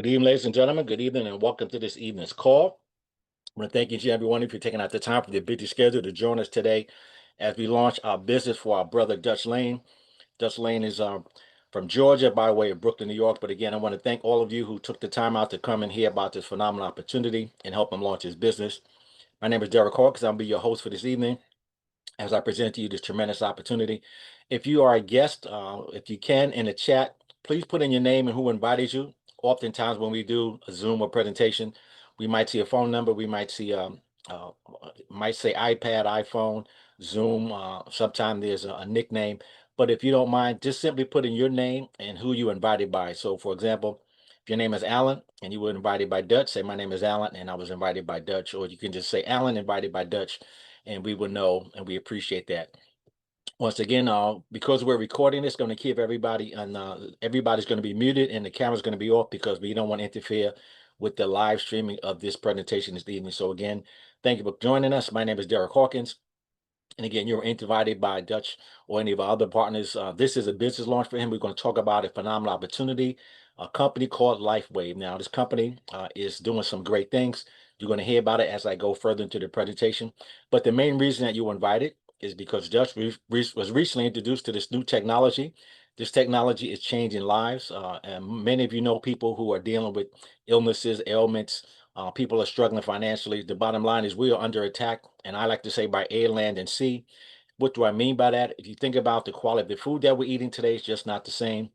Good evening, ladies and gentlemen. Good evening, and welcome to this evening's call. I want to thank each and every one of you for taking out the time from your busy schedule to join us today as we launch our business for our brother Dutch Lane. Dutch Lane is from Georgia by way of Brooklyn, New York. But again, I want to thank all of you who took the time out to come and hear about this phenomenal opportunity and help him launch his business. My name is Derek Hawkins. I'll be your host for this evening as I present to you this tremendous opportunity. If you are a guest, if you can, in the chat, please put in your name and who invited you. Oftentimes when we do a Zoom or presentation, we might see a phone number, we might see uh, might say iPad, iPhone, Zoom. Sometimes there's a nickname, but if you don't mind, just simply put in your name and who you invited by. So, for example, if your name is Alan and you were invited by Dutch, say my name is Alan and I was invited by Dutch, or you can just say Alan invited by Dutch, and we will know, and we appreciate that. Once again, because we're recording this, going to keep everybody and everybody's going to be muted and the camera's going to be off because we don't want to interfere with the live streaming of this presentation this evening. So again, thank you for joining us. My name is Derek Hawkins. And again, you're invited by Dutch or any of our other partners. This is a business launch for him. We're going to talk about a phenomenal opportunity, a company called Lifewave. Now, this company is doing some great things. You're going to hear about it as I go further into the presentation. But the main reason that you were invited is because Dutch was recently introduced to this new technology. This technology is changing lives. And many of you know people who are dealing with illnesses, ailments, people are struggling financially. The bottom line is we are under attack, and I like to say by air, land, and sea. What do I mean by that? If you think about the quality of the food that we're eating today, is just not the same.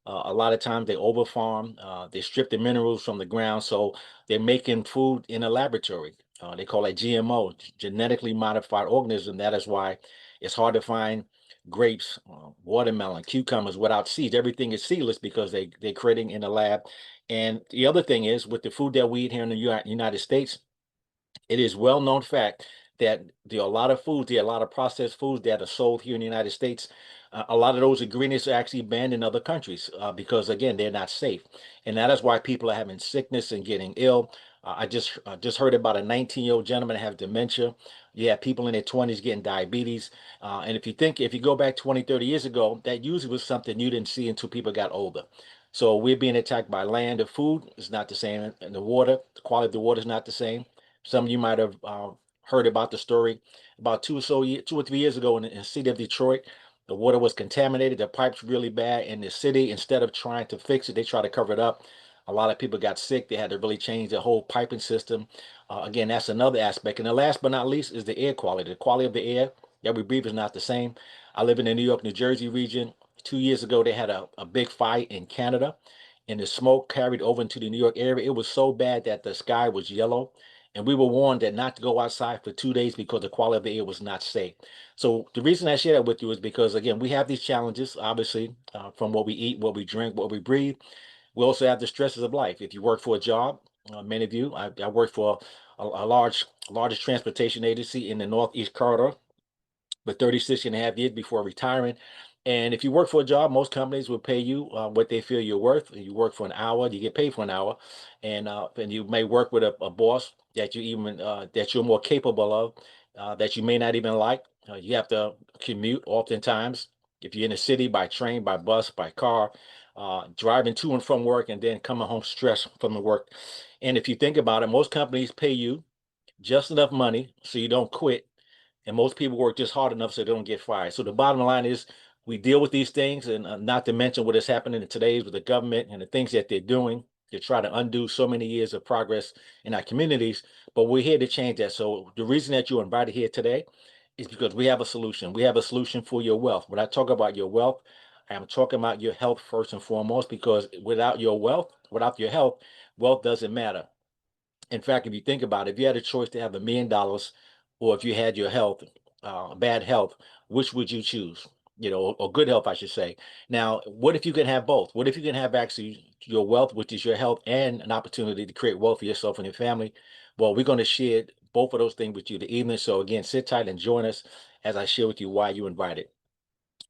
A lot of times they overfarm, they strip the minerals from the ground, so they're making food in a laboratory. They call it GMO, genetically modified organism. That is why it's hard to find grapes, watermelon, cucumbers without seeds. Everything is seedless because they're creating in the lab. And the other thing is with the food that we eat here in the United States, it is well known fact that there are a lot of foods, there are a lot of processed foods that are sold here in the United States. A lot of those ingredients are actually banned in other countries because, again, they're not safe, and that is why people are having sickness and getting ill. I just heard about a 19-year-old gentleman that has dementia. You have people in their 20s getting diabetes, and if you go back 20, 30 years ago, that usually was something you didn't see until people got older. So we're being attacked by land. The food is not the same, and the water, the quality of the water is not the same. Some of you might have heard about the story about 2 or 3 years ago in the city of Detroit. The water was contaminated. The pipes really bad in the city. Instead of trying to fix it, they tried to cover it up. A lot of people got sick. They had to really change the whole piping system. Again, that's another aspect. And the last but not least is the air quality. The quality of the air that we breathe is not the same. I live in the New York, New Jersey region. 2 years ago, they had a big fire in Canada, and the smoke carried over into the New York area. It was so bad that the sky was yellow, and we were warned that not to go outside for 2 days because the quality of the air was not safe. So the reason I share that with you is because, again, we have these challenges, obviously, from what we eat, what we drink, what we breathe. We also have the stresses of life. If you work for a job, many of you, I work for a largest transportation agency in the Northeast corridor for 36 and a half years before retiring. And if you work for a job, most companies will pay you what they feel you're worth. You work for an hour, you get paid for an hour, and you may work with a boss that that you're more capable of, that you may not even like. You have to commute oftentimes if you're in the city by train, by bus, by car, driving to and from work, and then coming home stressed from the work. And if you think about it, most companies pay you just enough money so you don't quit, and most people work just hard enough so they don't get fired. So the bottom line is we deal with these things, and not to mention what is happening in today's with the government and the things that they're doing to try to undo so many years of progress in our communities. But we're here to change that. So the reason that you're invited here today is because we have a solution. We have a solution for your wealth. When I talk about your wealth, I am talking about your health first and foremost, because without your wealth, without your health, wealth doesn't matter. In fact, if you think about it, if you had a choice to have $1 million, or if you had your health, bad health, which would you choose? Or good health, I should say. Now, what if you can have both? What if you can have actually your wealth, which is your health, and an opportunity to create wealth for yourself and your family? Well, we're going to share both of those things with you the evening. So again, sit tight and join us as I share with you why you invited.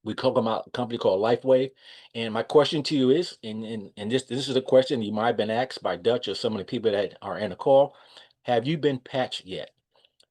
We talk about a company called Lifewave. And my question to you is, and this is a question you might have been asked by Dutch or some of the people that are in the call. Have you been patched yet?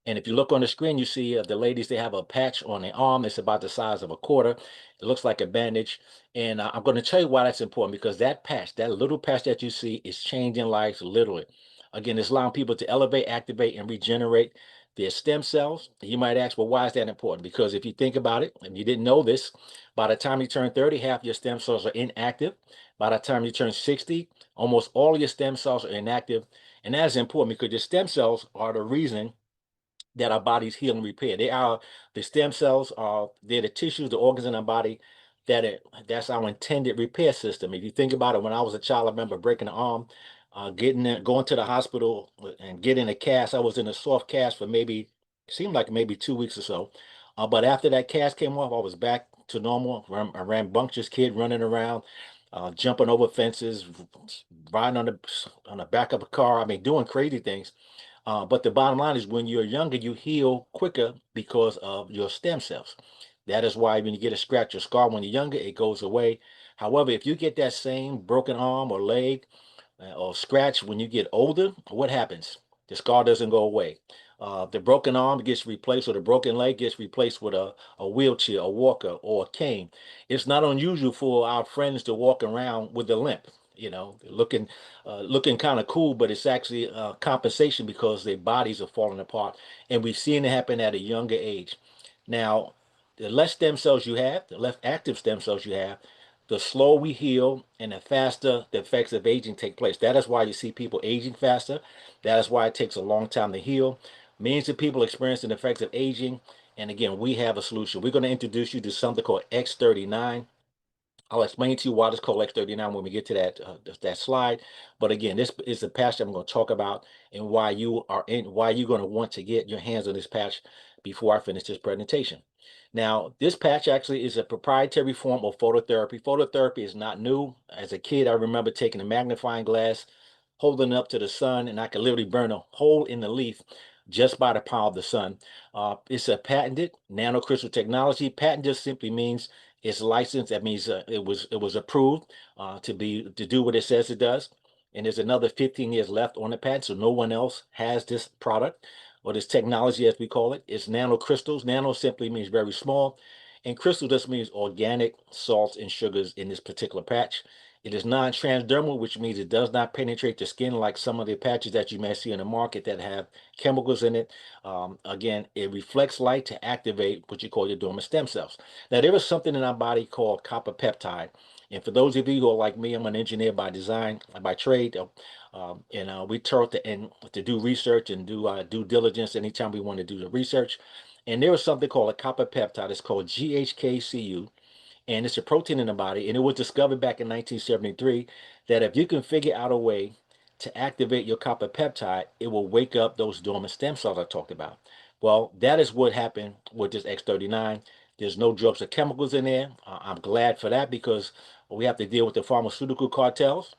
And if you look on the screen, you see the ladies, they have a patch on their arm. It's about the size of a quarter. It looks like a bandage. And I'm going to tell you why that's important, because that patch, that little patch that you see, is changing lives literally. Again, it's allowing people to elevate, activate, and regenerate their stem cells. You might ask, well, why is that important? Because if you think about it, and you didn't know this, by the time you turn 30, half your stem cells are inactive. By the time you turn 60, almost all of your stem cells are inactive. And that is important because your stem cells are the reason that our bodies heal and repair. They are the stem cells are they're the tissues, the organs in our body that's our intended repair system. If you think about it, when I was a child, I remember breaking an arm, going to the hospital and getting a cast. I was in a soft cast for maybe seemed like maybe 2 weeks or so. But after that cast came off, I was back to normal. I rambunctious kid running around, jumping over fences, riding on the back of a car. I mean, doing crazy things. But the bottom line is when you're younger, you heal quicker because of your stem cells. That is why when you get a scratch or scar when you're younger, it goes away. However, if you get that same broken arm or leg or scratch when you get older, what happens? The scar doesn't go away. The broken arm gets replaced, or the broken leg gets replaced with a wheelchair, a walker, or a cane. It's not unusual for our friends to walk around with a limp, looking kind of cool, but it's actually compensation because their bodies are falling apart. And we've seen it happen at a younger age. Now, the less stem cells you have, the less active stem cells you have, the slower we heal and the faster the effects of aging take place. That is why you see people aging faster. That is why it takes a long time to heal. Millions of people experiencing the effects of aging. And again, we have a solution. We're going to introduce you to something called X39. I'll explain to you why it's called X39 when we get to that slide. But again, this is the patch that I'm going to talk about and why you're going to want to get your hands on this patch before I finish this presentation. Now, this patch actually is a proprietary form of phototherapy. Phototherapy is not new. As a kid, I remember taking a magnifying glass, holding it up to the sun, and I could literally burn a hole in the leaf just by the power of the sun. It's a patented nanocrystal technology. Patent just simply means it's licensed. That means it was approved to do what it says it does. And there's another 15 years left on the patent, so no one else has this product or this technology, as we call it. It's nanocrystals. Nano simply means very small, and crystal just means organic salts and sugars in this particular patch. It is non-transdermal, which means it does not penetrate the skin like some of the patches that you may see in the market that have chemicals in it. Again, it reflects light to activate what you call your dormant stem cells. Now, there is something in our body called copper peptide. And for those of you who are like me, I'm an engineer by design, by trade. And we turn to do research and do due diligence anytime we want to do the research. And there is something called a copper peptide. It's called GHKCU, and it's a protein in the body. And it was discovered back in 1973 that if you can figure out a way to activate your copper peptide, it will wake up those dormant stem cells I talked about. Well, that is what happened with this X39. There's no drugs or chemicals in there. I'm glad for that because we have to deal with the pharmaceutical cartels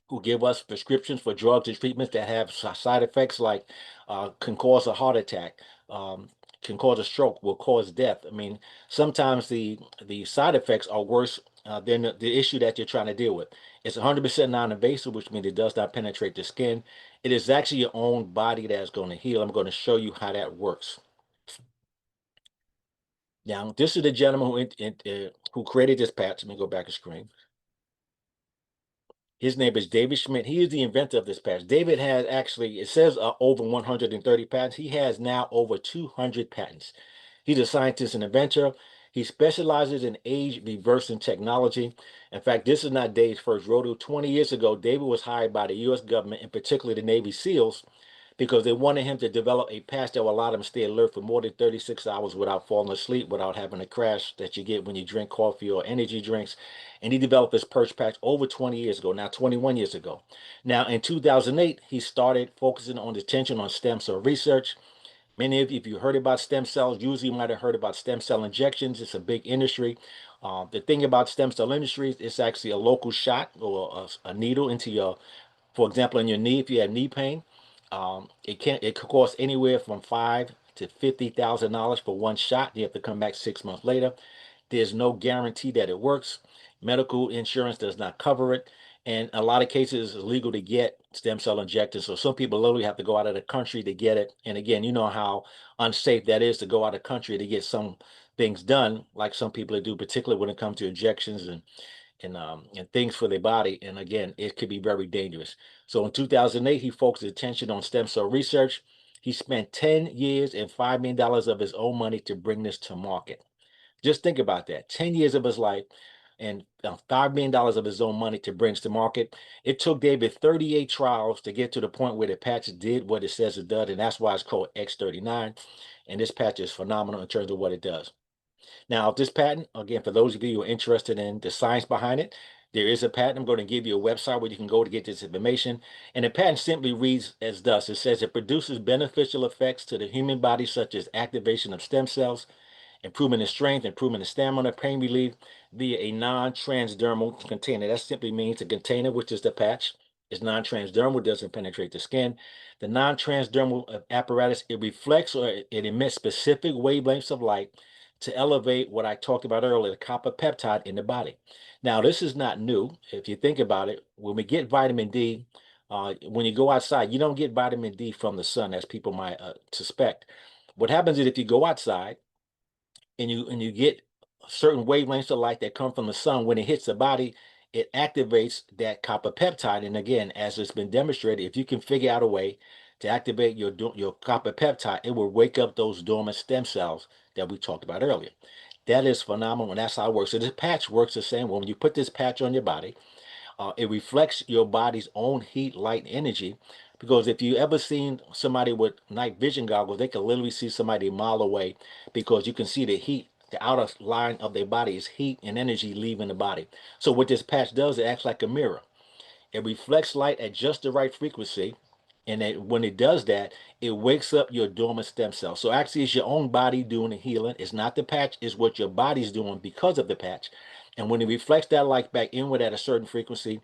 who give us prescriptions for drugs and treatments that have side effects like can cause a heart attack, can cause a stroke, will cause death. I mean, sometimes the side effects are worse than the issue that you're trying to deal with. It's 100% non-invasive, which means it does not penetrate the skin. It is actually your own body that's going to heal. I'm going to show you how that works. Now, this is the gentleman who created this patch. Let me go back a screen. His name is David Schmidt. He is the inventor of this patch. David has actually, it says over 130 patents. He has now over 200 patents. He's a scientist and inventor. He specializes in age reversing technology. In fact, this is not Dave's first rodeo. 20 years ago, David was hired by the U.S. government, and particularly the Navy SEALs, because they wanted him to develop a patch that will allow them to stay alert for more than 36 hours without falling asleep, without having a crash that you get when you drink coffee or energy drinks. And he developed this perch patch over 20 years ago, now 21 years ago. Now, in 2008, he started focusing on attention on stem cell research. Many of you, if you heard about stem cells, usually you might have heard about stem cell injections. It's a big industry. The thing about stem cell industries, it's actually a local shot or a needle into your, for example, in your knee, if you have knee pain. It could cost anywhere from $5,000 to $50,000 for one shot. You have to come back 6 months later. There's no guarantee that it works. Medical insurance does not cover it. And a lot of cases, it's illegal to get stem cell injectors. So some people literally have to go out of the country to get it. And again, you know how unsafe that is to go out of the country to get some things done, like some people do, particularly when it comes to injections and things for their body. And again, it could be very dangerous. So in 2008, he focused attention on stem cell research. He spent 10 years and $5 million of his own money to bring this to market. Just think about that. 10 years of his life and $5 million of his own money to bring to market. It took David 38 trials to get to the point where the patch did what it says it does. And that's why it's called X39. And this patch is phenomenal in terms of what it does. Now, this patent, again, for those of you who are interested in the science behind it, there is a patent. I'm going to give you a website where you can go to get this information. And the patent simply reads as thus. It says it produces beneficial effects to the human body, such as activation of stem cells, improvement in strength, improvement in stamina, pain relief via a non-transdermal container. That simply means a container, which is the patch, is non-transdermal, doesn't penetrate the skin. The non-transdermal apparatus, it reflects or it emits specific wavelengths of light to elevate what I talked about earlier, the copper peptide in the body. Now, this is not new. If you think about it, when we get vitamin D, when you go outside, you don't get vitamin D from the sun, as people might suspect. What happens is if you go outside, and you get certain wavelengths of light that come from the sun, when it hits the body, it activates that copper peptide. And again, as it's been demonstrated, if you can figure out a way to activate your copper peptide, it will wake up those dormant stem cells that we talked about earlier. That is phenomenal, and that's how it works. So this patch works the same way. When you put this patch on your body, it reflects your body's own heat, light, and energy. Because if you ever seen somebody with night vision goggles, they can literally see somebody a mile away because you can see the heat. The outer line of their body is heat and energy leaving the body. So what this patch does, it acts like a mirror. It reflects light at just the right frequency. And when it does that, it wakes up your dormant stem cells. So actually, it's your own body doing the healing. It's not the patch, it's what your body's doing because of the patch. And when it reflects that light back inward at a certain frequency,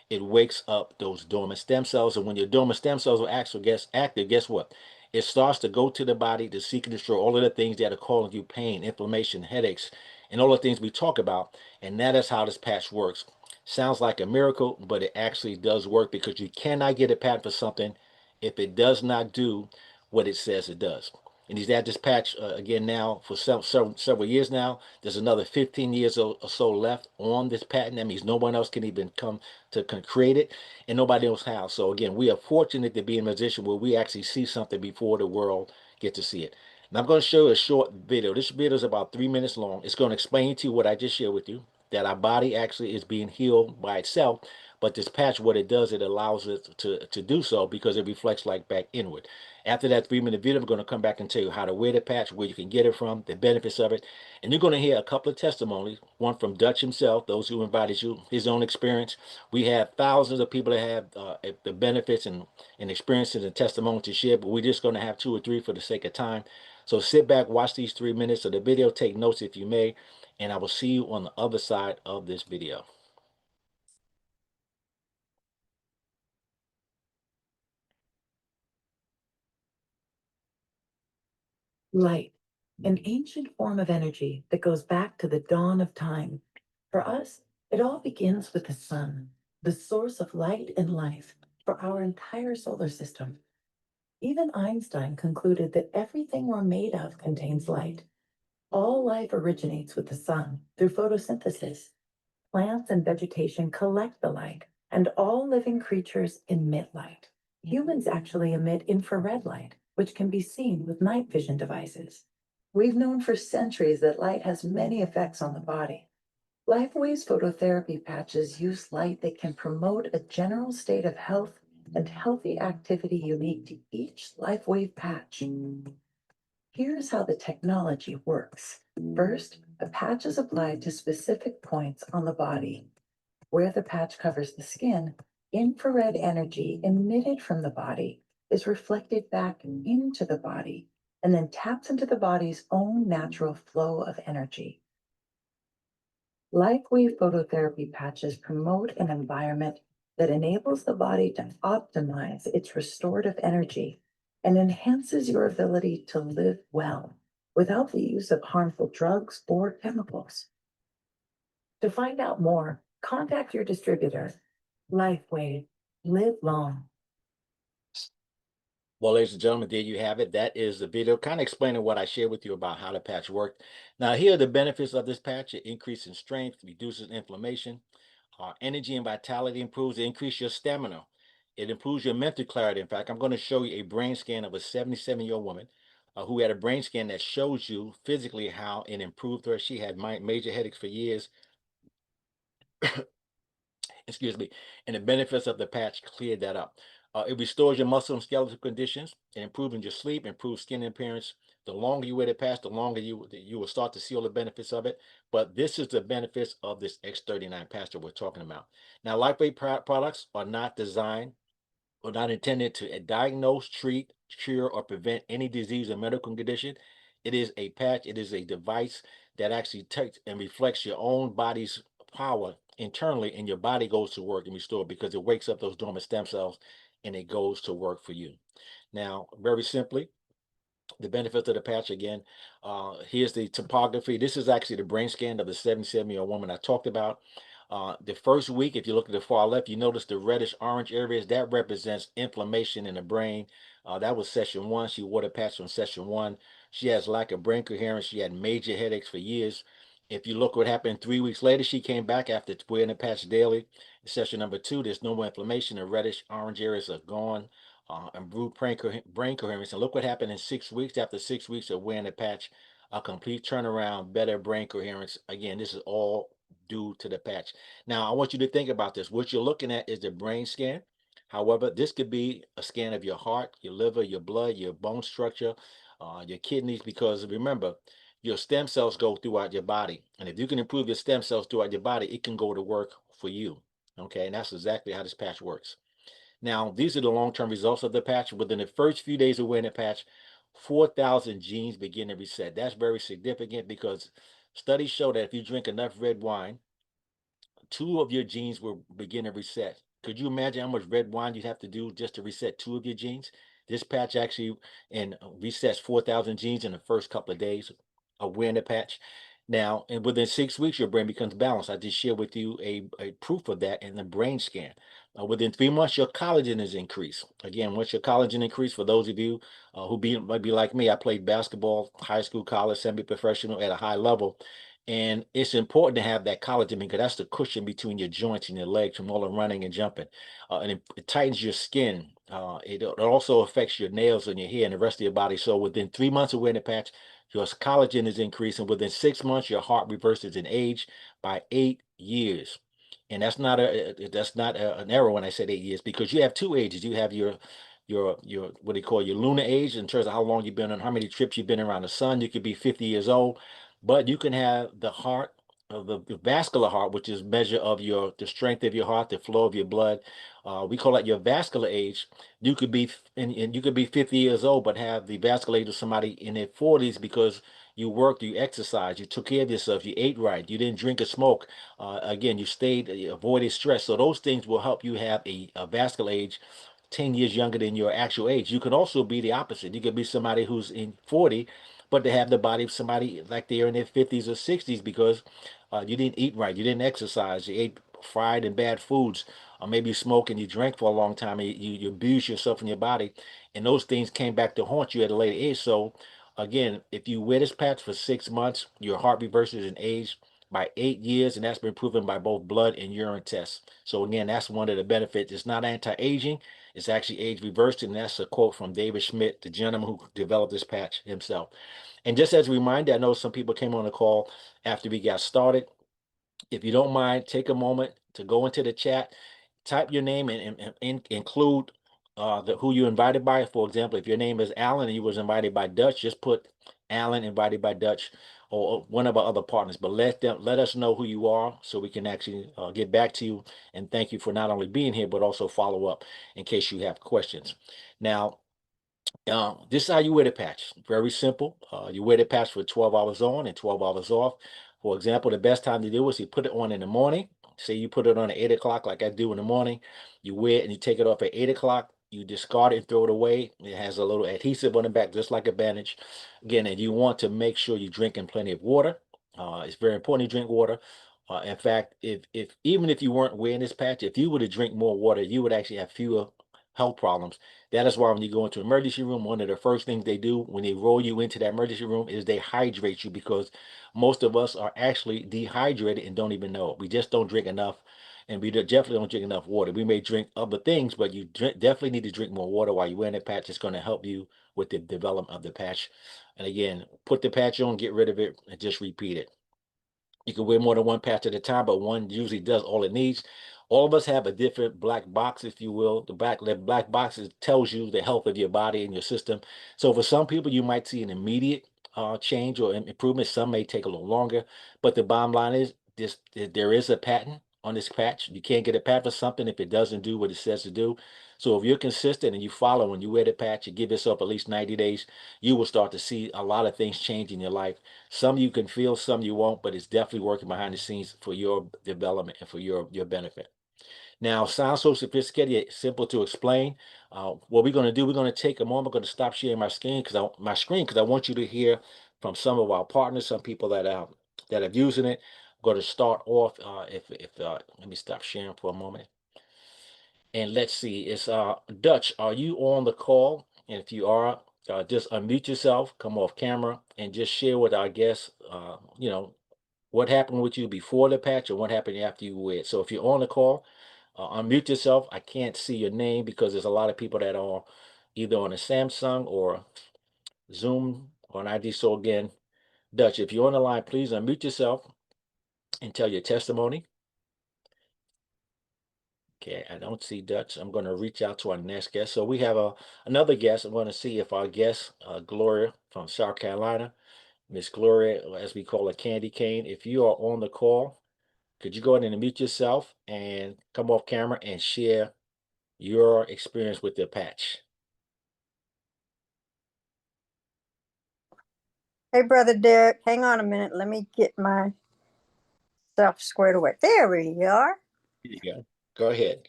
it wakes up those dormant stem cells. And when your dormant stem cells are actually gets active, guess what? It starts to go to the body to seek and destroy all of the things that are causing you pain, inflammation, headaches, and all the things we talk about. And that is how this patch works. Sounds like a miracle, but it actually does work because you cannot get a patent for something if it does not do what it says it does. And he's had this patch again now for several years now. There's another 15 years or so left on this patent. That means no one else can even come to create it, and nobody else has. So again, we are fortunate to be in a position where we actually see something before the world get to see it. And I'm going to show you a short video. This video is about 3 minutes long. It's going to explain to you what I just shared with you, that our body actually is being healed by itself. But this patch, what it does, it allows it to do so because it reflects light back inward. After that 3 minute video, I'm going to come back and tell you how to wear the patch, where you can get it from, the benefits of it. And you're going to hear a couple of testimonies, one from Dutch himself, those who invited you, his own experience. We have thousands of people that have the benefits and experiences and testimonies to share, but we're just going to have 2 or 3 for the sake of time. So sit back, watch these 3 minutes of the video, take notes if you may, and I will see you on the other side of this video. Light, an ancient form of energy that goes back to the dawn of time. For us, it all begins with the sun, the source of light and life for our entire solar system. Even Einstein concluded that everything we're made of contains light. All life originates with the sun through photosynthesis. Plants and vegetation collect the light, and all living creatures emit light. Humans actually emit infrared light, which can be seen with night vision devices. We've known for centuries that light has many effects on the body. Lifewave's phototherapy patches use light that can promote a general state of health and healthy activity unique to each Lifewave patch. Here's how the technology works. First, a patch is applied to specific points on the body. Where the patch covers the skin, infrared energy emitted from the body is reflected back into the body and then taps into the body's own natural flow of energy. Lifewave phototherapy patches promote an environment that enables the body to optimize its restorative energy and enhances your ability to live well without the use of harmful drugs or chemicals. To find out more, contact your distributor. Lifewave. Live long. Well, ladies and gentlemen, there you have it. That is the video kind of explaining what I shared with you about how the patch worked. Now, here are the benefits of this patch. It increases in strength, reduces inflammation, energy and vitality improves, it increases your stamina. It improves your mental clarity. In fact, I'm going to show you a brain scan of a 77-year-old woman who had a brain scan that shows you physically how it improved her. She had major headaches for years, excuse me, and the benefits of the patch cleared that up. It restores your muscle and skeletal conditions, it improves your sleep, improves skin appearance. The longer you wear the patch, the longer you will start to see all the benefits of it. But this is the benefits of this X39 patch that we're talking about. Now, lightweight products are not designed or not intended to diagnose, treat, cure, or prevent any disease or medical condition. It is a patch, it is a device that actually takes and reflects your own body's power internally, and your body goes to work and restore because it wakes up those dormant stem cells and it goes to work for you. Now, very simply, the benefits of the patch again. Here's the topography. This is actually the brain scan of the 77-year-old woman I talked about. The first week, if you look at the far left, you notice the reddish orange areas. That represents inflammation in the brain. That was session one. She wore the patch on session one. She has lack of brain coherence. She had major headaches for years. If you look what happened 3 weeks later, she came back after wearing the patch daily. Session number two, there's no more inflammation. The reddish orange areas are gone. Improved brain coherence. And look what happened in 6 weeks. After 6 weeks of wearing the patch, a complete turnaround, better brain coherence. Again, this is all due to the patch. Now, I want you to think about this. What you're looking at is the brain scan. However, this could be a scan of your heart, your liver, your blood, your bone structure, your kidneys, because remember, your stem cells go throughout your body. And if you can improve your stem cells throughout your body, it can go to work for you. Okay, and that's exactly how this patch works. Now, these are the long-term results of the patch. Within the first few days of wearing the patch, 4,000 genes begin to reset. That's very significant because studies show that if you drink enough red wine, two of your genes will begin to reset. Could you imagine how much red wine you'd have to do just to reset two of your genes? This patch actually resets 4,000 genes in the first couple of days of wearing the patch. Now, and within 6 weeks, your brain becomes balanced. I just shared with you a proof of that in the brain scan. Within 3 months, your collagen is increased. Again, once your collagen increased, for those of you might be like me, I played basketball, high school, college, semi-professional at a high level. And it's important to have that collagen because that's the cushion between your joints and your legs from all the running and jumping. And it tightens your skin. It also affects your nails and your hair and the rest of your body. So within 3 months of wearing the patch, your collagen is increasing. Within 6 months, your heart reverses in age by 8 years. And that's not an error when I said 8 years, because you have two ages. You have your what do you call your lunar age in terms of how long you've been on, how many trips you've been around the sun. You could be 50 years old, but you can have the heart of the vascular heart, which is measure of the strength of your heart, the flow of your blood. We call that your vascular age. You could be and you could be 50 years old, but have the vascular age of somebody in their 40s because you worked, you exercised, you took care of yourself, you ate right, you didn't drink or smoke. Again, you stayed, you avoided stress. So those things will help you have a vascular age 10 years younger than your actual age. You can also be the opposite. You could be somebody who's in 40, but they have the body of somebody like they're in their 50s or 60s because you didn't eat right, you didn't exercise, you ate fried and bad foods, or maybe you smoke and you drank for a long time and you abuse yourself in your body, and those things came back to haunt you at a later age. So again, if you wear this patch for 6 months, your heart reverses in age by 8 years, and that's been proven by both blood and urine tests. So again, that's one of the benefits. It's not anti-aging, it's actually age reversed, and that's a quote from David Schmidt, the gentleman who developed this patch himself. And just as a reminder, I know some people came on the call after we got started. If you don't mind, take a moment to go into the chat, type your name and include who you invited by. For example, if your name is Alan and you was invited by Dutch, just put Alan invited by Dutch or one of our other partners. But let us know who you are so we can actually get back to you and thank you for not only being here but also follow up in case you have questions. Now, this is how you wear the patch. Very simple. You wear the patch for 12 hours on and 12 hours off. For example, the best time to do is you put it on in the morning. Say you put it on at 8 o'clock, like I do in the morning. You wear it and you take it off at 8 o'clock. You discard it and throw it away. It has a little adhesive on the back, just like a bandage. Again, and you want to make sure you're drinking plenty of water. It's very important you drink water. In fact, if even if you weren't wearing this patch, if you were to drink more water, you would actually have fewer health problems. That is why when you go into emergency room, one of the first things they do when they roll you into that emergency room is they hydrate you, because most of us are actually dehydrated and don't even know it. We just don't drink enough, and we definitely don't drink enough water. We may drink other things, but you definitely need to drink more water while you're wearing the patch. It's going to help you with the development of the patch. And again, put the patch on, get rid of it, and just repeat it. You can wear more than one patch at a time, but one usually does all it needs. All of us have a different black box, if you will. The black box tells you the health of your body and your system. So for some people, you might see an immediate change or improvement. Some may take a little longer, but the bottom line is this: there is a patent on this patch. You can't get a patent for something if it doesn't do what it says to do. So if you're consistent and you follow, when you wear the patch, you give yourself at least 90 days, you will start to see a lot of things change in your life. Some you can feel, some you won't, but it's definitely working behind the scenes for your development and for your benefit. Now, sounds so sophisticated, simple to explain. What we're going to do, we're going to take a moment. I'm going to stop sharing my screen because I want you to hear from some of our partners, some people that are using it. I'm going to start off. If Let me stop sharing for a moment. And let's see, it's Dutch. Are you on the call? And if you are, just unmute yourself, come off camera, and just share with our guests, what happened with you before the patch and what happened after you wear it. So if you're on the call, unmute yourself. I can't see your name because there's a lot of people that are either on a Samsung or Zoom or an ID. So again, Dutch, if you're on the line, please unmute yourself and tell your testimony. Okay, I don't see Dutch. I'm going to reach out to our next guest. So we have another guest. I'm going to see if our guest, Gloria from South Carolina, Miss Gloria, as we call her, Candy Cane, if you are on the call, could you go ahead and unmute yourself and come off camera and share your experience with the patch? Hey, Brother Derek, hang on a minute. Let me get myself squared away. There we are. Here you go. Go ahead.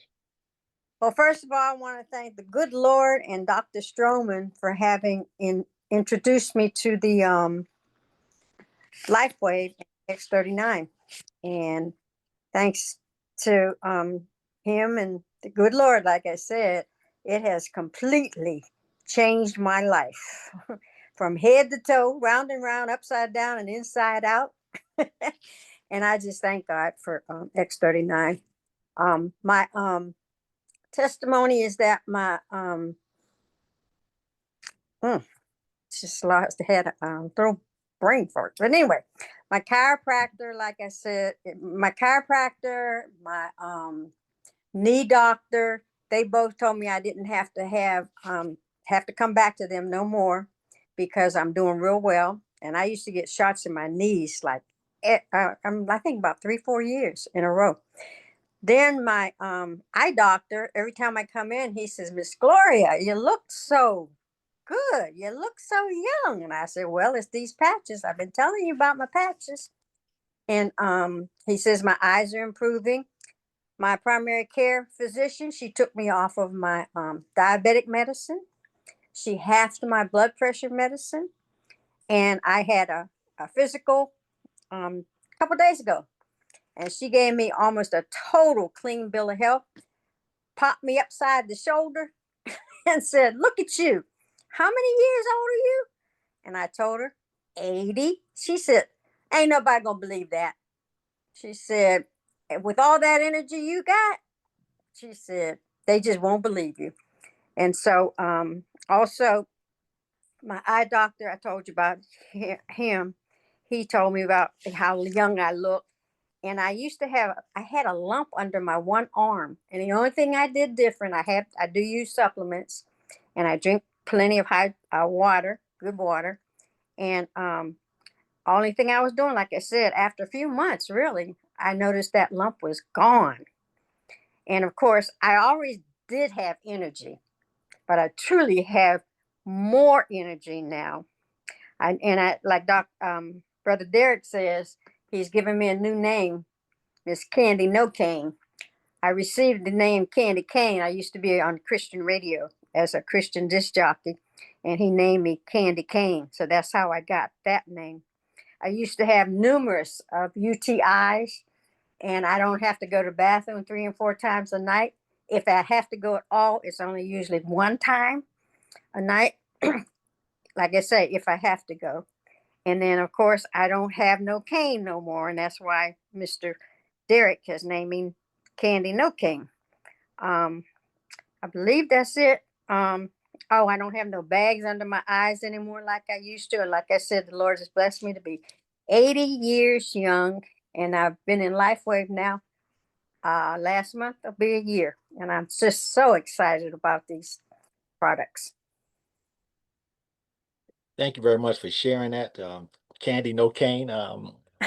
Well, first of all, I want to thank the good Lord and Dr. Stroman for having introduced me to the Lifewave X39. And thanks to him and the good Lord, like I said, it has completely changed my life from head to toe, round and round, upside down, and inside out. And I just thank God for X39. My testimony is that my just lost the head, throw brain fart. But anyway, my chiropractor, like I said, my chiropractor, my knee doctor, they both told me I didn't have to have to come back to them no more because I'm doing real well. And I used to get shots in my knees like I think about 3-4 years in a row. Then my eye doctor, every time I come in, he says, Miss Gloria, you look so good. You look so young. And I said, well, it's these patches. I've been telling you about my patches. And he says my eyes are improving. My primary care physician, she took me off of my diabetic medicine. She halved my blood pressure medicine. And I had a physical a couple days ago. And she gave me almost a total clean bill of health, popped me upside the shoulder and said, look at you. How many years old are you? And I told her, 80. She said, ain't nobody gonna believe that. She said, with all that energy you got, she said, they just won't believe you. And so also my eye doctor, I told you about him. He told me about how young I look. And I had a lump under my one arm. And the only thing I did different, I do use supplements and I drink plenty of high water, good water. And only thing I was doing, like I said, after a few months, really, I noticed that lump was gone. And of course, I always did have energy, but I truly have more energy now. Like Brother Derek says, he's given me a new name, Miss Candy No Cane. I received the name Candy Cane. I used to be on Christian radio as a Christian disc jockey, and he named me Candy Cane. So that's how I got that name. I used to have numerous of UTIs, and I don't have to go to the bathroom 3 and 4 times a night. If I have to go at all, it's only usually one time a night. Like I say, if I have to go. And then, of course, I don't have no cane no more, and that's why Mr. Derek has named me Candy No Cane. Um, I believe that's it. Oh, I don't have no bags under my eyes anymore like I used to. And like I said, the Lord has blessed me to be 80 years young, and I've been in Lifewave now. Last month will be a year, and I'm just so excited about these products. Thank you very much for sharing that. Candy No Cane,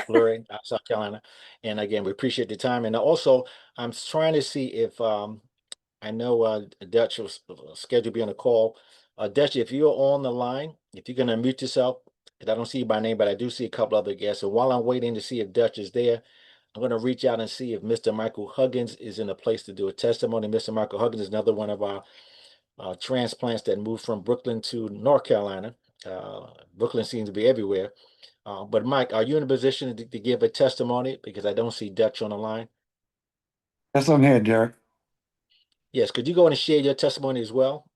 Fleury, South Carolina. And again, we appreciate the time. And also, I'm trying to see if I know Dutch was scheduled to be on the call. Dutch, if you're on the line, if you're going to mute yourself, because I don't see you by name, but I do see a couple other guests. So while I'm waiting to see if Dutch is there, I'm going to reach out and see if Mr. Michael Huggins is in a place to do a testimony. Mr. Michael Huggins is another one of our transplants that moved from Brooklyn to North Carolina. Brooklyn seems to be everywhere. But Mike, are you in a position to give a testimony? Because I don't see Dutch on the line. Yes, I'm here, Derek. Yes, could you go and share your testimony as well?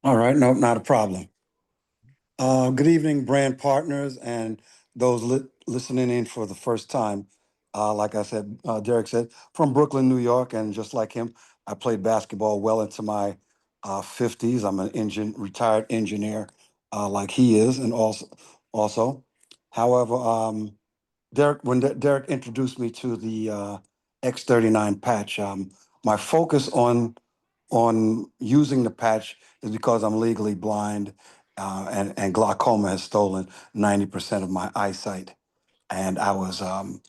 All right, no, not a problem. Good evening, brand partners, and those listening in for the first time. Like I said, Derek said, from Brooklyn, New York, and just like him, I played basketball well into my 50s. I'm an retired engineer, like he is, and also. However, Derek, when Derek introduced me to the X39 patch, my focus on using the patch is because I'm legally blind, and glaucoma has stolen 90% of my eyesight. And I was, and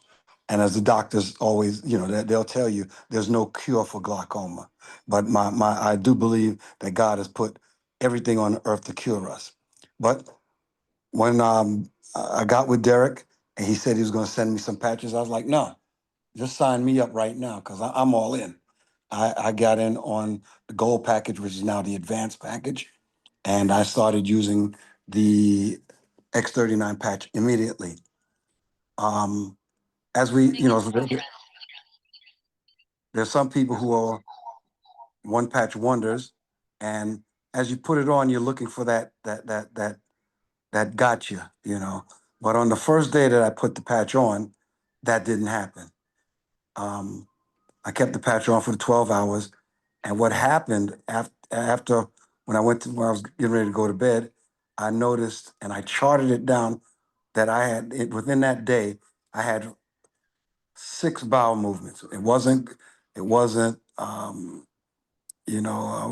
as the doctors always, they'll tell you there's no cure for glaucoma. But I do believe that God has put everything on earth to cure us. But when I got with Derek and he said he was going to send me some patches, I was like, no, just sign me up right now because I'm all in. I got in on the gold package, which is now the advanced package, and I started using the X39 patch immediately. As we, there's some people who are one patch wonders, and as you put it on, you're looking for that gotcha, But on the first day that I put the patch on, that didn't happen. I kept the patch on for the 12 hours. And what happened after when I was getting ready to go to bed, I noticed and I charted it down that within that day, I had 6 bowel movements. It was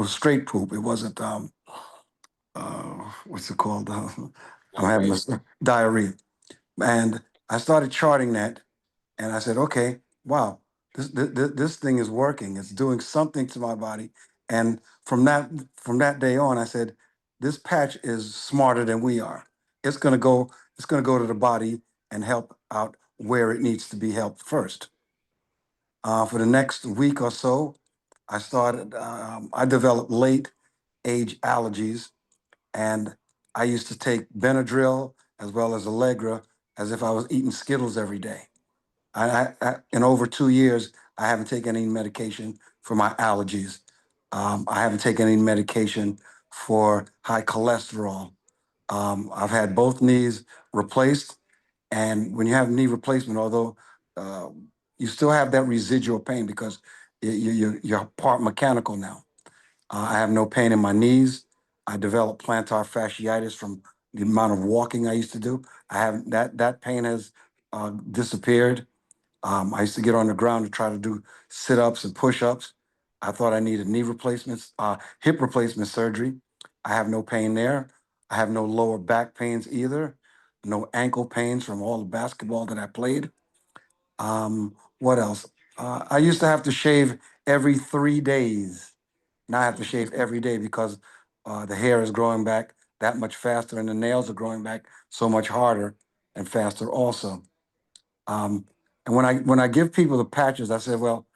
straight poop. It wasn't, what's it called? I'm having diarrhea. And I started charting that. And I said, okay, wow, this thing is working. It's doing something to my body. And from that day on, I said, this patch is smarter than we are. It's gonna go to the body and help out where it needs to be helped first. For the next week or so, I developed late age allergies, and I used to take Benadryl as well as Allegra as if I was eating Skittles every day. In over 2 years, I haven't taken any medication for my allergies. I haven't taken any medication for high cholesterol. I've had both knees replaced, and when you have knee replacement, although uh, you still have that residual pain because you're part mechanical now. I have no pain in my knees. I developed plantar fasciitis from the amount of walking I used to do. I have that pain has disappeared. I used to get on the ground to try to do sit-ups and push-ups. I thought I needed knee replacements, hip replacement surgery. I have no pain there. I have no lower back pains either. No ankle pains from all the basketball that I played. What else? I used to have to shave every 3 days. Now I have to shave every day because the hair is growing back that much faster and the nails are growing back so much harder and faster also. Um, and when I give people the patches, I say, well,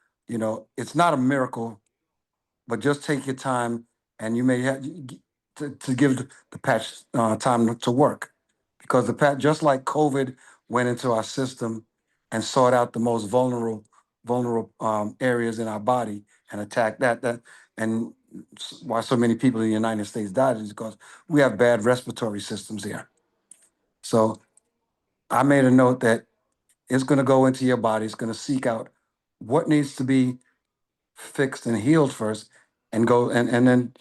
it's not a miracle, but just take your time, and you may have to give the patch time to work, because the patch, just like COVID went into our system and sought out the most vulnerable areas in our body and attack that. And why so many people in the United States died is because we have bad respiratory systems here. So I made a note that it's going to go into your body. It's going to seek out what needs to be fixed and healed first, and go and then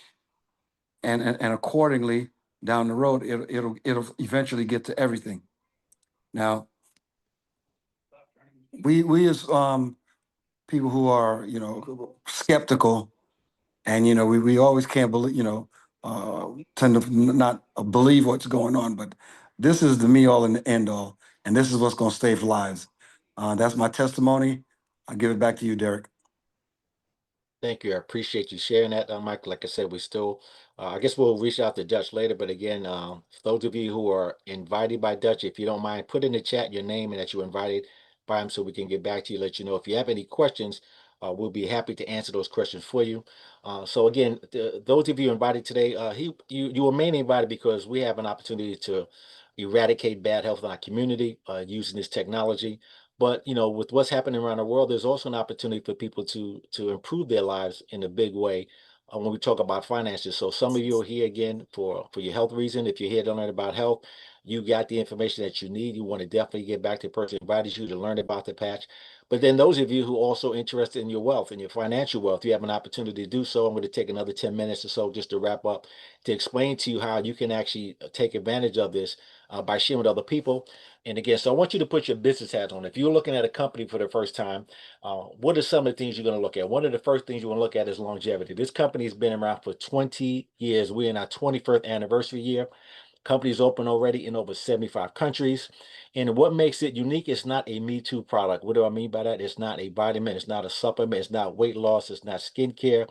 and accordingly down the road, it'll eventually get to everything. Now, we as people who are skeptical, and we always can't believe, tend to not believe what's going on, but this is the me all and the end all, and this is what's going to save lives. That's my testimony. I'll give it back to you, Derek. Thank you. I appreciate you sharing that, Mike. Like I said, we still, I guess we'll reach out to Dutch later. But again, for those of you who are invited by Dutch, if you don't mind, put in the chat your name and that you're invited by him so we can get back to you, let you know. If you have any questions, we'll be happy to answer those questions for you. So again, those of you invited today, you were mainly invited because we have an opportunity to eradicate bad health in our community using this technology. But with what's happening around the world, there's also an opportunity for people to improve their lives in a big way when we talk about finances. So some of you are here again for your health reason. If you're here to learn about health, you got the information that you need. You want to definitely get back to the person who invited you to learn about the patch. But then those of you who are also interested in your wealth and your financial wealth, you have an opportunity to do so. I'm going to take another 10 minutes or so just to wrap up to explain to you how you can actually take advantage of this by sharing with other people. And again, so I want you to put your business hat on. If you're looking at a company for the first time, what are some of the things you're going to look at? One of the first things you want to look at is longevity. This company has been around for 20 years. We're in our 21st anniversary year. Company's open already in over 75 countries. And what makes it unique is not a Me Too product. What do I mean by that? It's not a vitamin. It's not a supplement. It's not weight loss. It's not skincare.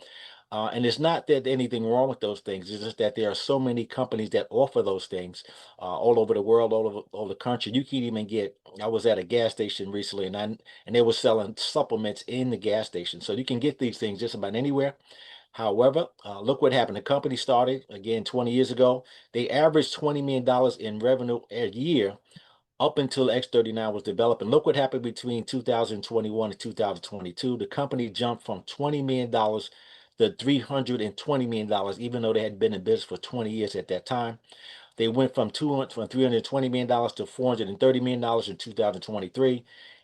And it's not that anything wrong with those things. It's just that there are so many companies that offer those things all over the world, all over the country. You can't even get. I was at a gas station recently, and they were selling supplements in the gas station, so you can get these things just about anywhere. However, look what happened. The company started again 20 years ago. They averaged $20 million in revenue a year up until X39 was developed. And look what happened between 2021 and 2022. The company jumped from $20 million to $320 million, even though they had been in business for 20 years at that time. They went from $320 million to $430 million in 2023.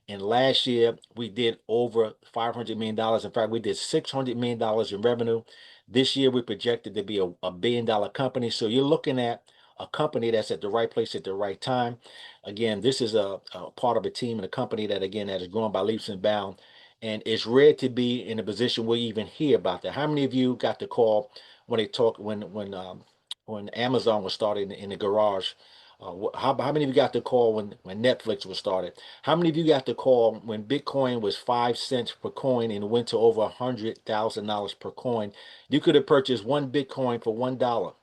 And last year, we did over $500 million. In fact, we did $600 million in revenue. This year, we projected to be a $1 billion company. So you're looking at a company that's at the right place at the right time. Again, this is a part of a team and a company that, again, that is growing by leaps and bounds. And it's rare to be in a position where you even hear about that. How many of you got the call when they talk when Amazon was started in the garage? How many of you got the call when Netflix was started? How many of you got the call when Bitcoin was 5 cents per coin and went to over $100,000 per coin? You could have purchased one Bitcoin for $1.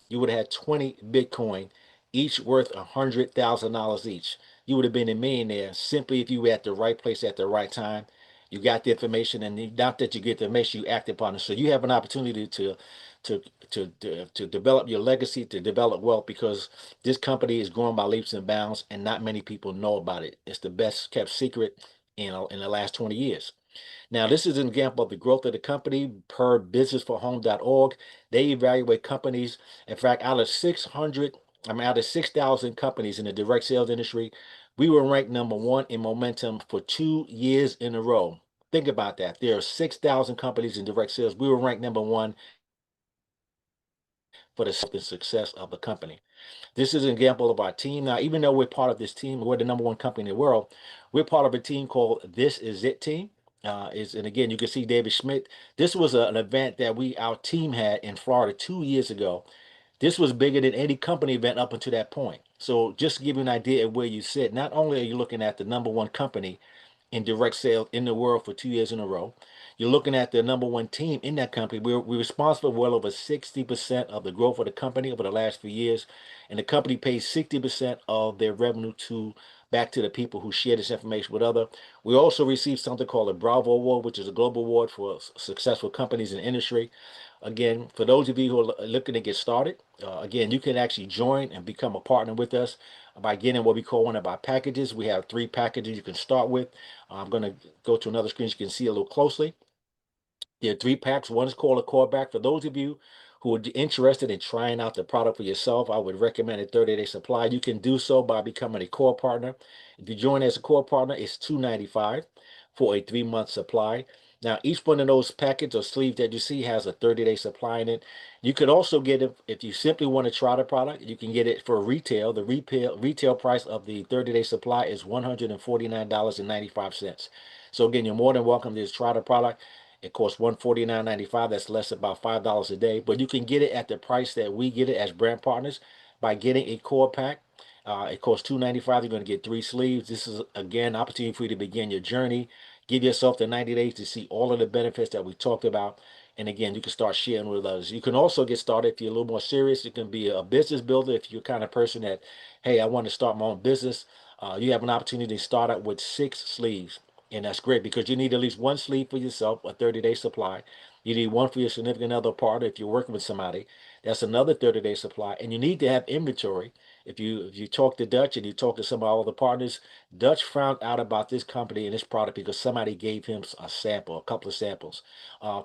You would have had 20 Bitcoin, each worth $100,000 each. You would have been a millionaire simply if you were at the right place at the right time. You got the information, and not that you get the information, you act upon it. So you have an opportunity to to develop your legacy, to develop wealth, because this company is growing by leaps and bounds, and not many people know about it. It's the best kept secret in the last 20 years. Now, this is an example of the growth of the company per businessforhome.org. They evaluate companies. In fact, out of 6,000 companies in the direct sales industry, we were ranked number one in momentum for 2 years in a row. Think about that. There are 6,000 companies in direct sales. We were ranked number one for the success of the company. This is an example of our team. Now, even though we're part of this team, we're the number one company in the world, we're part of a team called This Is It Team. And again, you can see David Schmidt. This was an event that our team had in Florida 2 years ago. This was bigger than any company event up until that point. So just to give you an idea of where you sit, not only are you looking at the number one company in direct sales in the world for 2 years in a row, you're looking at the number one team in that company. We're responsible for well over 60% of the growth of the company over the last few years. And the company pays 60% of their revenue to back to the people who share this information with other. We also received something called a Bravo Award, which is a global award for successful companies in the industry. Again, for those of you who are looking to get started, again, you can actually join and become a partner with us by getting what we call one of our packages. We have 3 packages you can start with. I'm going to go to another screen so you can see a little closely. There are 3 packs. One is called a callback. For those of you who are interested in trying out the product for yourself, I would recommend a 30-day supply. You can do so by becoming a core partner. If you join as a core partner, it's $295 for a 3-month supply. Now, each one of those packets or sleeves that you see has a 30-day supply in it. You could also get it if you simply want to try the product. You can get it for retail. The retail price of the 30-day supply is $149.95. So again, you're more than welcome to just try the product. It costs $149.95. That's less about $5 a day, but you can get it at the price that we get it as brand partners by getting a core pack. It costs $295. You're going to get 3 sleeves. This is again an opportunity for you to begin your journey. Give yourself the 90 days to see all of the benefits that we talked about. And again, you can start sharing with others. You can also get started if you're a little more serious. You can be a business builder if you're the kind of person that, hey, I want to start my own business. You have an opportunity to start out with 6 sleeves. And that's great because you need at least 1 sleeve for yourself, a 30-day supply. You need 1 for your significant other partner if you're working with somebody. That's another 30-day supply. And you need to have inventory. If you talk to Dutch and you talk to some of our other partners, Dutch found out about this company and this product because somebody gave him a sample, a couple of samples.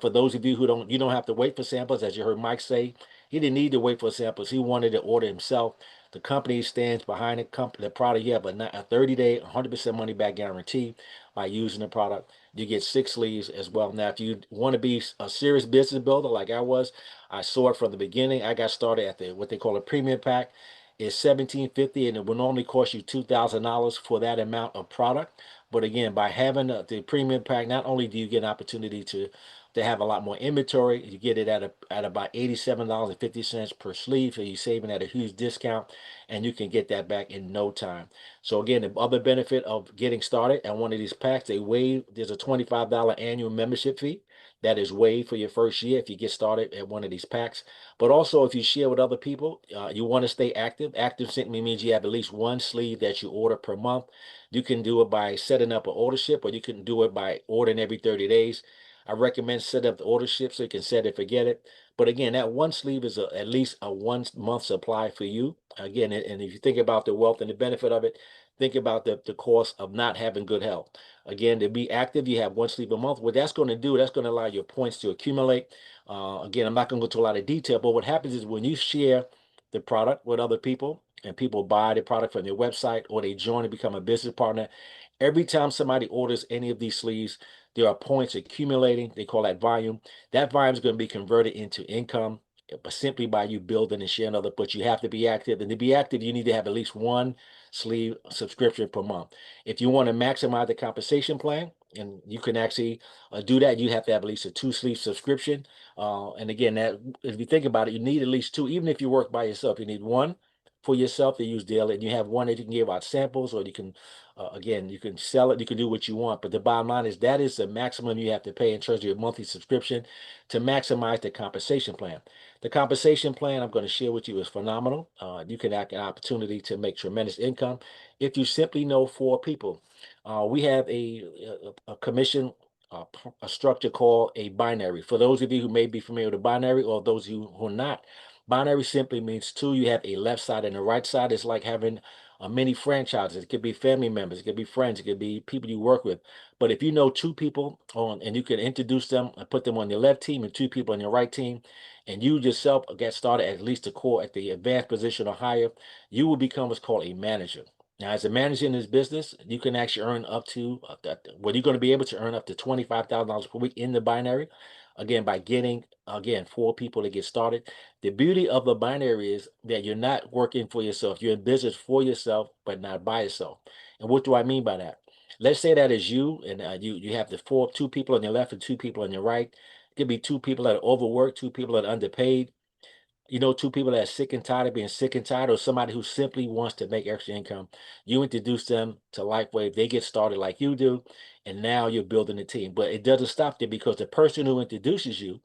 For those of you who don't, you don't have to wait for samples, as you heard Mike say. He didn't need to wait for samples. He wanted to order himself. The company stands behind the product. You have a 30-day, 100% money back guarantee by using the product. You get 6 sleeves as well. Now, if you want to be a serious business builder like I was, I saw it from the beginning. I got started at what they call a premium pack. It's $17.50 and it will normally cost you $2,000 for that amount of product. But again, by having the premium pack, not only do you get an opportunity to have a lot more inventory, you get it at about $87.50 per sleeve, so you're saving at a huge discount, and you can get that back in no time. So again, the other benefit of getting started at one of these packs, there's a $25 annual membership fee that is waived for your first year if you get started at one of these packs. But also, if you share with other people, you want to stay active. Active simply means you have at least 1 sleeve that you order per month. You can do it by setting up an ordership, or you can do it by ordering every 30 days. I recommend set up the ordership so you can set it, forget it. But again, that 1 sleeve is at least a 1-month supply for you. Again, and if you think about the wealth and the benefit of it, think about the cost of not having good health. Again, to be active, you have 1 sleeve a month. What that's going to do, that's going to allow your points to accumulate. Again, I'm not going to go into a lot of detail, but what happens is when you share the product with other people and people buy the product from your website or they join and become a business partner, every time somebody orders any of these sleeves, there are points accumulating. They call that volume. That volume is going to be converted into income, but simply by you building and sharing other. But you have to be active. And to be active, you need to have at least 1 sleeve subscription per month. If you want to maximize the compensation plan, and you can actually do that, you have to have at least a 2 sleeve subscription. And again, that if you think about it, you need at least 2. Even if you work by yourself, you need 1 for yourself to use daily, and you have 1 that you can give out samples, or you can again, you can sell it, you can do what you want. But the bottom line is that is the maximum you have to pay in terms of your monthly subscription to maximize the compensation plan. The compensation plan I'm going to share with you is phenomenal. You can have an opportunity to make tremendous income if you simply know 4 people. We have a commission, a structure called a binary. For those of you who may be familiar with a binary, or those of you who are not, binary simply means 2. You have a left side and a right side. It's like having many franchises. It could be family members, it could be friends, it could be people you work with. But if you know 2 people and you can introduce them and put them on your left team and 2 people on your right team, and you yourself get started at least the core at the advanced position or higher, you will become what's called a manager. Now, as a manager in this business, you can actually earn up to, you're going to be able to earn up to $25,000 per week in the binary. Again, by getting, 4 people to get started. The beauty of the binary is that you're not working for yourself. You're in business for yourself, but not by yourself. And what do I mean by that? Let's say that is you, and you have the 2 people on your left and 2 people on your right. It could be 2 people that are overworked, 2 people that are underpaid. 2 people that are sick and tired of being sick and tired, or somebody who simply wants to make extra income. You introduce them to Lifewave, they get started like you do, and now you're building a team. But it doesn't stop there, because the person who introduces you,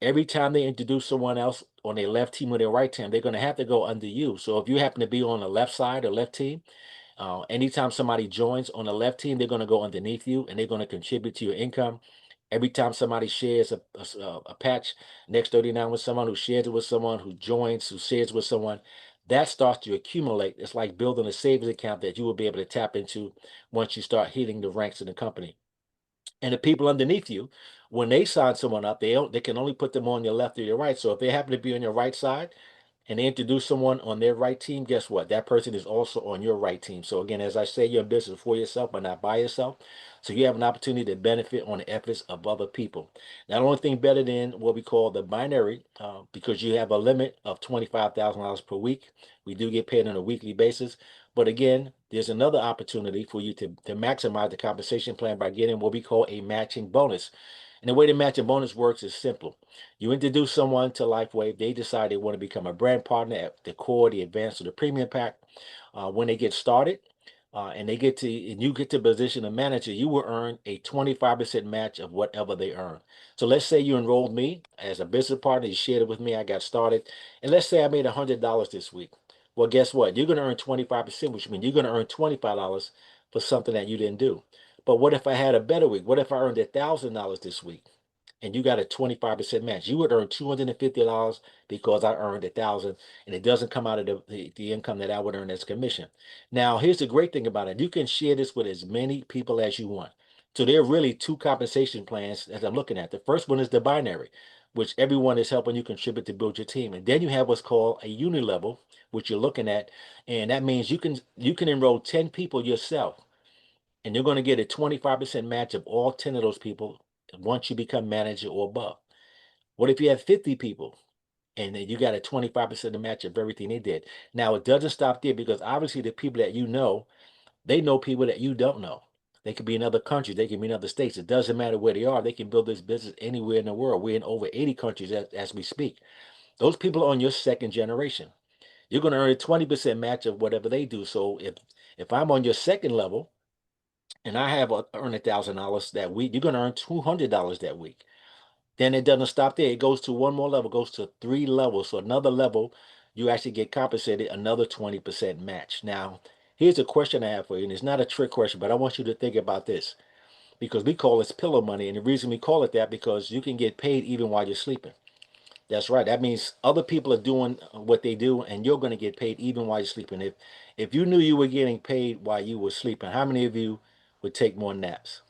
every time they introduce someone else on their left team or their right team, they're going to have to go under you. So if you happen to be on the left side or left team, Anytime somebody joins on the left team, they're going to go underneath you and they're going to contribute to your income. Every time somebody shares a patch next 39 with someone, who shares it with someone, who joins, who shares with someone, that starts to accumulate. It's like building a savings account that you will be able to tap into once you start hitting the ranks in the company. And the people underneath you, when they sign someone up, they can only put them on your left or your right. So if they happen to be on your right side and they introduce someone on their right team, guess what? That person is also on your right team. So again, as I say, you're in business for yourself, but not by yourself. So you have an opportunity to benefit on the efforts of other people. Now, the only thing better than what we call the binary, because you have a limit of $25,000 per week. We do get paid on a weekly basis. But again, there's another opportunity for you to maximize the compensation plan by getting what we call a matching bonus. And the way the matching bonus works is simple. You introduce someone to Lifewave, they decide they want to become a brand partner at the core, the advanced, or the premium pack. When they get started, and you get to position a manager, you will earn a 25% match of whatever they earn. So let's say you enrolled me as a business partner, you shared it with me, I got started, and let's say I made $100 this week. Well, guess what? You're going to earn 25%, which means you're going to earn $25 for something that you didn't do. But what if I had a better week? What if I earned $1,000 this week and you got a 25% match? You would earn $250 because I earned 1,000, and it doesn't come out of the income that I would earn as commission. Now, here's the great thing about it. You can share this with as many people as you want. So there are really two compensation plans as I'm looking at. The first one is the binary, which everyone is helping you contribute to build your team. And then you have what's called a uni level, which you're looking at, and that means you can enroll 10 people yourself, and you're going to get a 25% match of all 10 of those people once you become manager or above. What if you have 50 people and then you got a 25% match of everything they did? Now, it doesn't stop there, because obviously the people that you know, they know people that you don't know. They could be in other countries, they can be in other states. It doesn't matter where they are. They can build this business anywhere in the world. We're in over 80 countries as we speak. Those people are on your second generation. You're going to earn a 20% match of whatever they do. So if I'm on your second level and I have earned $1,000 that week, you're going to earn $200 that week. Then it doesn't stop there. It goes to one more level, goes to 3 levels. So another level, you actually get compensated another 20% match. Now, here's a question I have for you, and it's not a trick question, but I want you to think about this, because we call this pillow money. And the reason we call it that, because you can get paid even while you're sleeping. That's right. That means other people are doing what they do, and you're going to get paid even while you're sleeping. If you knew you were getting paid while you were sleeping, how many of you would take more naps?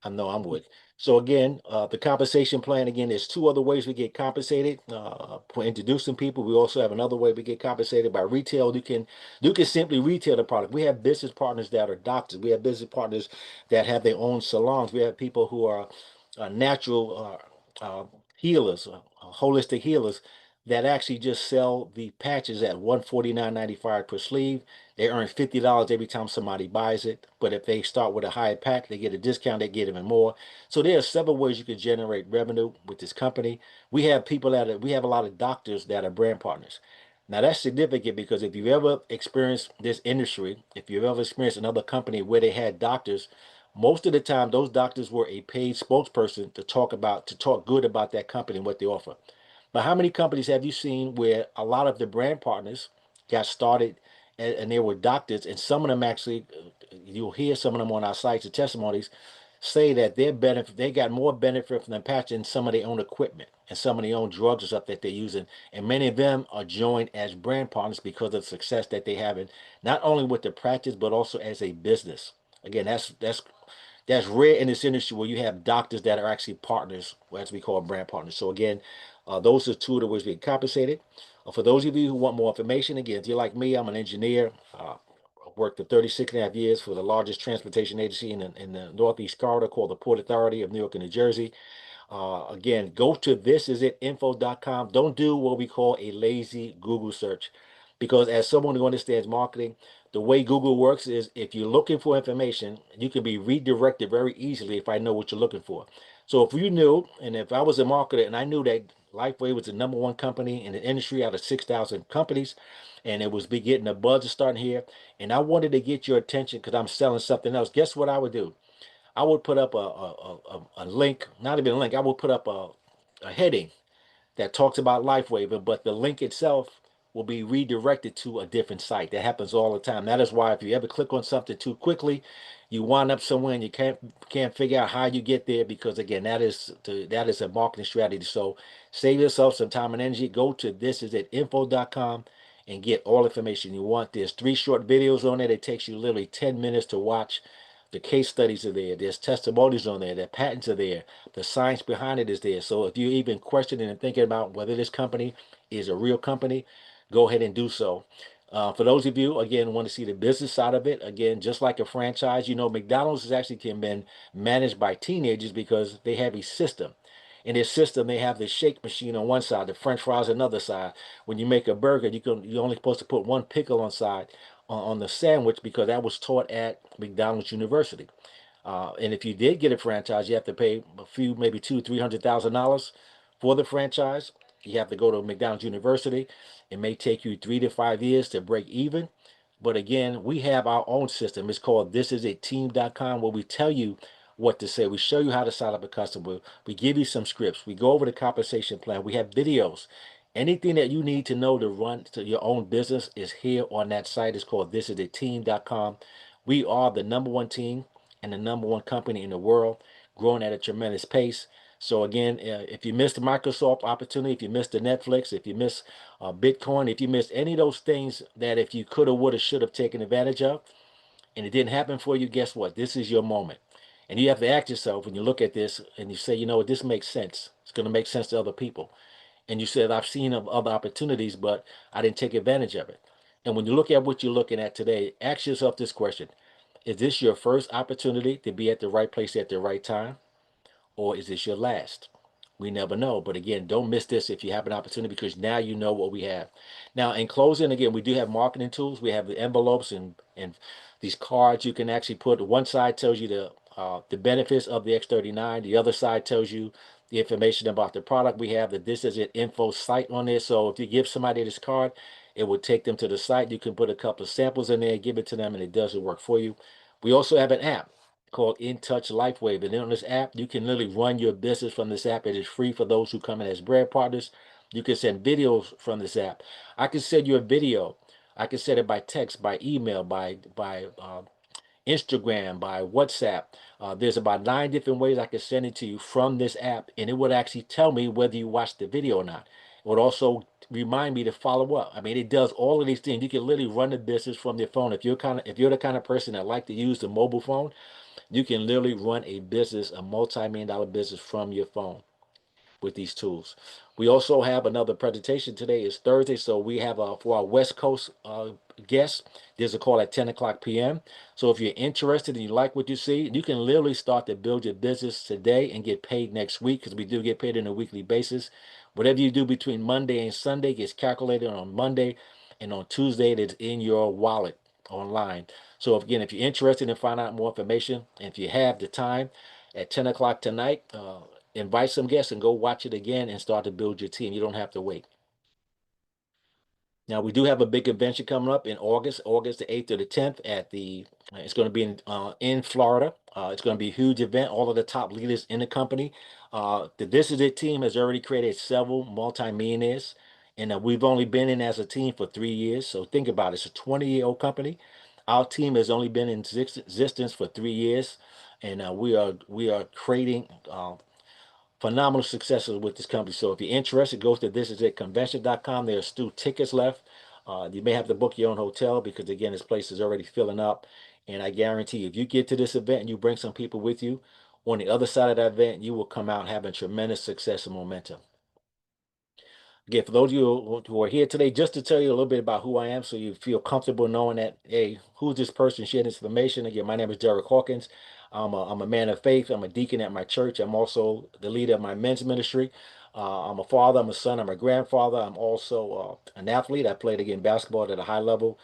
I know I'm with. So again, the compensation plan, again, there's two other ways we get compensated for introducing people. We also have another way we get compensated by retail. You can simply retail the product. We have business partners that are doctors. We have business partners that have their own salons. We have people who are natural healers, holistic healers, that actually just sell the patches at $149.95 per sleeve. They earn $50 every time somebody buys it. But if they start with a higher pack, they get a discount, they get even more. So there are several ways you can generate revenue with this company. We have we have a lot of doctors that are brand partners. Now that's significant, because if you've ever experienced this industry, if you've ever experienced another company where they had doctors, most of the time those doctors were a paid spokesperson to talk good about that company and what they offer. But how many companies have you seen where a lot of the brand partners got started, and they were doctors, and some of them actually, you'll hear some of them on our sites and testimonies say that they got more benefit from them patching some of their own equipment and some of their own drugs and stuff that they're using. And many of them are joined as brand partners because of the success that they have in not only with the practice, but also as a business. Again, that's rare in this industry, where you have doctors that are actually partners, as we call brand partners. So again, those are two of the ways we get compensated. For those of you who want more information, again, if you're like me, I'm an engineer. I worked for 36 and a half years for the largest transportation agency in the Northeast corridor, called the Port Authority of New York and New Jersey. Again, go to thisisitinfo.com. Don't do what we call a lazy Google search, because as someone who understands marketing, the way Google works is, if you're looking for information, you can be redirected very easily if I know what you're looking for. So if you knew, and if I was a marketer and I knew that Lifeway was the number one company in the industry out of 6,000 companies, and it was be getting a buzz starting here, and I wanted to get your attention because I'm selling something else, guess what I would do? I would put up a link, not even a link, I would put up a heading that talks about Lifewave, but the link itself will be redirected to a different site. That happens all the time. That is why if you ever click on something too quickly, you wind up somewhere and you can't figure out how you get there, because again, that is a marketing strategy. So save yourself some time and energy. Go to thisisit.info.com and get all information you want. There's 3 short videos on it. It takes you literally 10 minutes to watch. The case studies are there. There's testimonies on there. The patents are there. The science behind it is there. So if you're even questioning and thinking about whether this company is a real company, go ahead and do so. For those of you, again, want to see the business side of it, again, just like a franchise, McDonald's is actually can been managed by teenagers because they have a system. In their system, they have the shake machine on one side, the French fries on another side. When you make a burger, you're only supposed to put one pickle on the sandwich, because that was taught at McDonald's University. And if you did get a franchise, you have to pay a few, maybe $200,000-$300,000 for the franchise. You have to go to McDonald's University. It may take you 3 to 5 years to break even. But again, we have our own system. It's called thisisitteam.com, where we tell you what to say. We show you how to sign up a customer. We give you some scripts. We go over the compensation plan. We have videos. Anything that you need to know to run to your own business is here on that site. It's called thisisitteam.com. We are the #1 team and the #1 company in the world, growing at a tremendous pace. So again, if you missed the Microsoft opportunity, if you missed the Netflix, if you missed Bitcoin, if you missed any of those things that if you could have, would have, should have taken advantage of, and it didn't happen for you, guess what? This is your moment. And you have to ask yourself, when you look at this and you say, you know what, this makes sense. It's going to make sense to other people. And you said, I've seen of other opportunities, but I didn't take advantage of it. And when you look at what you're looking at today, ask yourself this question. Is this your first opportunity to be at the right place at the right time? Or is this your last? We never know. But again, don't miss this if you have an opportunity, because now you know what we have. Now, in closing, again, we do have marketing tools. We have the envelopes and these cards you can actually put. One side tells you the benefits of the X39. The other side tells you the information about the product. We have the This Is It info site on there. So if you give somebody this card, it will take them to the site. You can put a couple of samples in there, give it to them, and it does the work for you. We also have an app called In Touch Lifewave. And then on this app, you can literally run your business from this app. It is free for those who come in as brand partners. You can send videos from this app. I can send you a video. I can send it by text, by email, by Instagram, by WhatsApp. There's about 9 different ways I can send it to you from this app, and it would actually tell me whether you watched the video or not. It would also remind me to follow up. I mean, it does all of these things. You can literally run the business from your phone. If you're the kind of person that like to use the mobile phone, you can literally run a business, a multi-million-dollar business from your phone with these tools. We also have another presentation. Today is Thursday, so we have for our West Coast guests, there's a call at 10 o'clock p.m. So if you're interested and you like what you see, you can literally start to build your business today and get paid next week, because we do get paid on a weekly basis. Whatever you do between Monday and Sunday gets calculated on Monday, and on Tuesday it is in your wallet online. So again, if you're interested in finding out more information, and if you have the time at 10 o'clock tonight, invite some guests and go watch it again and start to build your team. You don't have to wait. Now, we do have a big convention coming up in August the 8th or the 10th it's going to be in Florida. It's going to be a huge event. All of the top leaders in the company. The This Is It team has already created several multimillionaires, and we've only been in as a team for 3 years. So think about it. It's a 20-year-old company. Our team has only been in existence for 3 years, and we are creating phenomenal successes with this company. So if you're interested, go to thisisitconvention.com. There's still tickets left. You may have to book your own hotel, because again, this place is already filling up. And I guarantee you, if you get to this event and you bring some people with you, on the other side of that event, you will come out having tremendous success and momentum. Again, for those of you who are here today, just to tell you a little bit about who I am, so you feel comfortable knowing that, hey, who's this person sharing this information? Again, my name is Derek Hawkins. I'm a man of faith. I'm a deacon at my church. I'm also the leader of my men's ministry. I'm a father. I'm a son. I'm a grandfather. I'm also an athlete. I played again basketball at a high level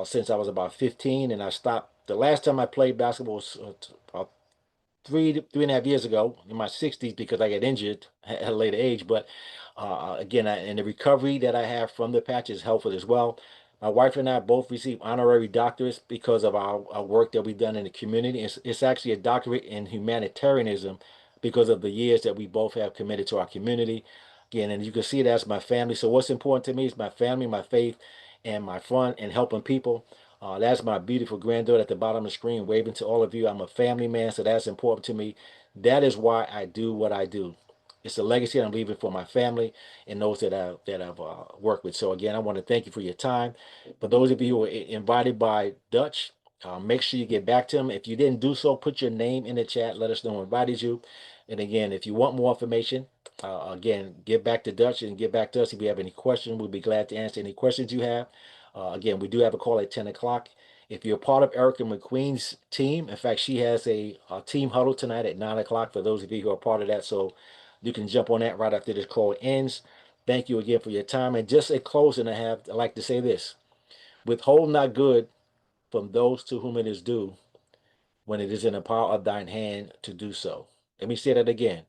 since I was about 15, and I stopped. The last time I played basketball was 3.5 years ago, in my 60s, because I got injured at a later age. But again, and the recovery that I have from the patch is helpful as well. My wife and I both received honorary doctorates because of our work that we've done in the community. It's actually a doctorate in humanitarianism because of the years that we both have committed to our community. Again, and you can see that's my family. So what's important to me is my family, my faith, and my fun and helping people. That's my beautiful granddaughter at the bottom of the screen waving to all of you. I'm a family man, so that's important to me. That is why I do what I do. It's a legacy I'm leaving for my family and those that I've worked with. So again, I want to thank you for your time. For those of you who were invited by Dutch, make sure you get back to him. If you didn't do so, put your name in the chat. Let us know who invited you. And again, if you want more information, again, get back to Dutch and get back to us. If you have any questions, we'll be glad to answer any questions you have. Again, we do have a call at 10 o'clock. If you're part of Erica McQueen's team, in fact, she has a team huddle tonight at 9 o'clock for those of you who are part of that. So you can jump on that right after this call ends. Thank you again for your time. And just a closing, I'd like to say this. Withhold not good from those to whom it is due when it is in the power of thine hand to do so. Let me say that again.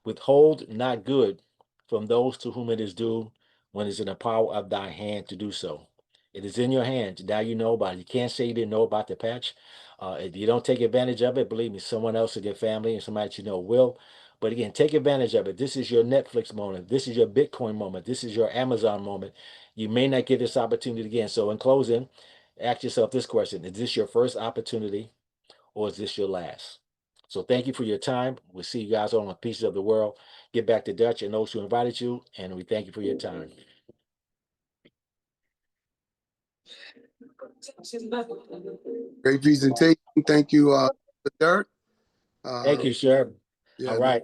Withhold not good from those to whom it is due when it is in the power of thy hand to do so. It is in your hands. Now you know about it. You can't say you didn't know about the patch. If you don't take advantage of it, believe me, someone else in your family and somebody that you know will. But again, take advantage of it. This is your Netflix moment. This is your Bitcoin moment. This is your Amazon moment. You may not get this opportunity again. So in closing, ask yourself this question. Is this your first opportunity or is this your last? So thank you for your time. We'll see you guys on Pieces of the World. Get back to Dutch and those who invited you, and we thank you for your time. Great presentation. Thank you, Dirk. Thank you, sir. Yeah, All the right.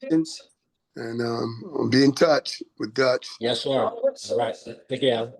questions. And I'll be in touch with Dutch. Yes, sir. All right. Take care.